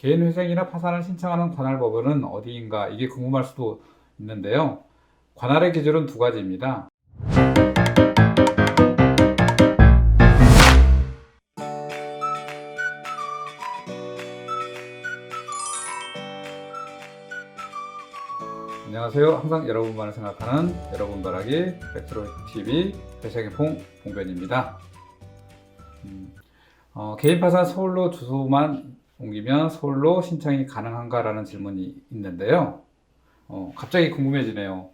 개인 회생이나 파산을 신청하는 관할 법원은 어디인가 이게 궁금할 수도 있는데요. 관할의 기준은 두 가지입니다. 안녕하세요. 항상 여러분만을 생각하는 여러분 바라기 백트로TV 회생의 봉변입니다. 개인 파산 서울로 주소만 옮기면 서울로 신청이 가능한가라는 질문이 있는데요. 갑자기 궁금해지네요.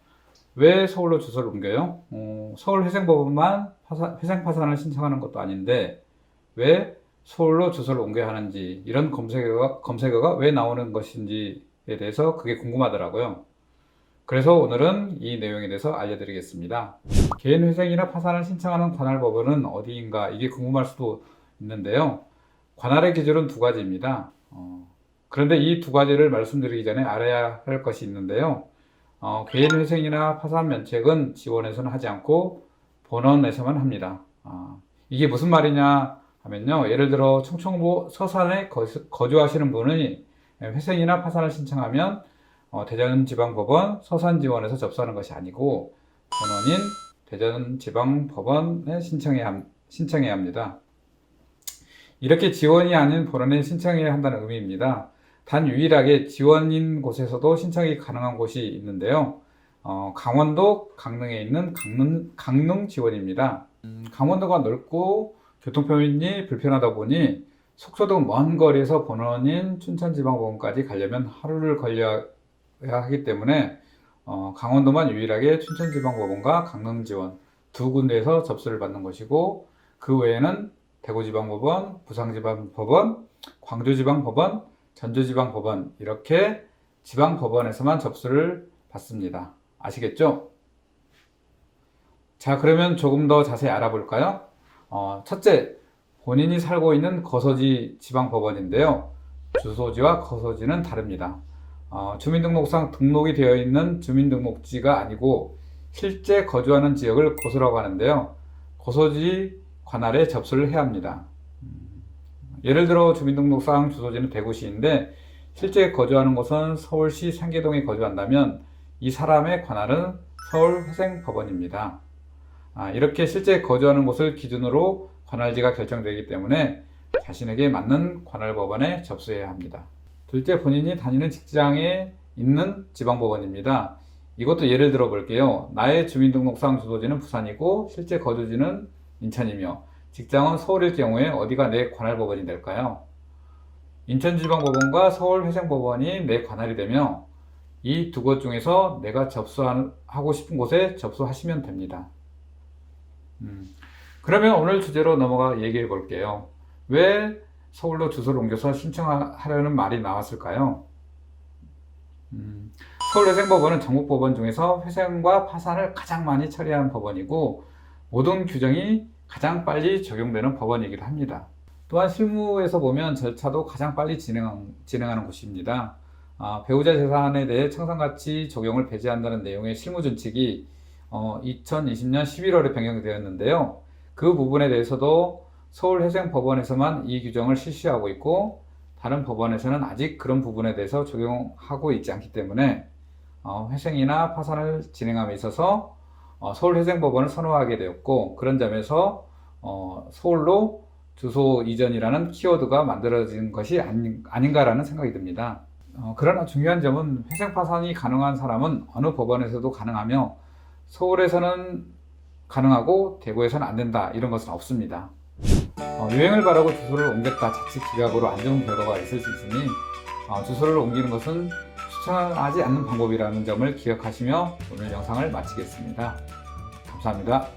왜 서울로 주소를 옮겨요? 서울 회생법원만 회생 파산을 신청하는 것도 아닌데 왜 서울로 주소를 옮겨야 하는지, 이런 검색어가 왜 나오는 것인지에 대해서 그게 궁금하더라고요. 그래서 오늘은 이 내용에 대해서 알려드리겠습니다. 개인 회생이나 파산을 신청하는 관할 법원은 어디인가 이게 궁금할 수도 있는데요. 관할의 기준은 두 가지입니다. 그런데 이 두 가지를 말씀드리기 전에 알아야 할 것이 있는데요. 개인 회생이나 파산 면책은 지원에서는 하지 않고 본원에서만 합니다. 이게 무슨 말이냐 하면요. 예를 들어 충청도 서산에 거주하시는 분이 회생이나 파산을 신청하면 대전지방법원 서산지원에서 접수하는 것이 아니고 본원인 대전지방법원에 신청해야 합니다. 이렇게 지원이 아닌 본원에 신청해야 한다는 의미입니다. 단 유일하게 지원인 곳에서도 신청이 가능한 곳이 있는데요. 강원도 강릉에 있는 강릉 지원입니다. 강원도가 넓고 교통편이 불편하다 보니 속초 등 먼 거리에서 본원인 춘천지방법원까지 가려면 하루를 걸려야 하기 때문에 강원도만 유일하게 춘천지방법원과 강릉지원 두 군데에서 접수를 받는 것이고, 그 외에는 대구지방법원, 부산지방법원, 광주지방법원, 전주지방법원 이렇게 지방법원에서만 접수를 받습니다. 아시겠죠? 자, 그러면 조금 더 자세히 알아볼까요? 첫째, 본인이 살고 있는 거소지 지방법원인데요. 주소지와 거소지는 다릅니다. 주민등록상 등록이 되어 있는 주민등록지가 아니고 실제 거주하는 지역을 고소라고 하는데요. 고소지 관할에 접수를 해야 합니다. 예를 들어 주민등록상 주소지는 대구시인데 실제 거주하는 곳은 서울시 상계동에 거주한다면 이 사람의 관할은 서울회생법원입니다. 이렇게 실제 거주하는 곳을 기준으로 관할지가 결정되기 때문에 자신에게 맞는 관할법원에 접수해야 합니다. 둘째, 본인이 다니는 직장에 있는 지방법원입니다. 이것도 예를 들어 볼게요. 나의 주민등록상 주소지는 부산이고 실제 거주지는 인천이며 직장은 서울일 경우에 어디가 내 관할법원이 될까요? 인천지방법원과 서울회생법원이 내 관할이 되며 이 두 곳 중에서 내가 접수하고 싶은 곳에 접수하시면 됩니다. 그러면 오늘 주제로 넘어가 얘기해 볼게요. 왜 서울로 주소를 옮겨서 신청하려는 말이 나왔을까요? 서울회생법원은 전국법원 중에서 회생과 파산을 가장 많이 처리한 법원이고 모든 규정이 가장 빨리 적용되는 법원이기도 합니다. 또한 실무에서 보면 절차도 가장 빨리 진행하는 곳입니다. 배우자 재산에 대해 청산가치 적용을 배제한다는 내용의 실무준칙이 2020년 11월에 변경되었는데요. 그 부분에 대해서도 서울회생법원에서만 이 규정을 실시하고 있고 다른 법원에서는 아직 그런 부분에 대해서 적용하고 있지 않기 때문에 회생이나 파산을 진행함에 있어서 서울회생법원을 선호하게 되었고, 그런 점에서 서울로 주소 이전이라는 키워드가 만들어진 것이 아닌가라는 생각이 듭니다. 그러나 중요한 점은 회생 파산이 가능한 사람은 어느 법원에서도 가능하며 서울에서는 가능하고 대구에서는 안 된다, 이런 것은 없습니다. 유행을 바라고 주소를 옮겼다 자칫 기각으로 안 좋은 결과가 있을 수 있으니 주소를 옮기는 것은 추천하지 않는 방법이라는 점을 기억하시며 오늘 영상을 마치겠습니다. 감사합니다.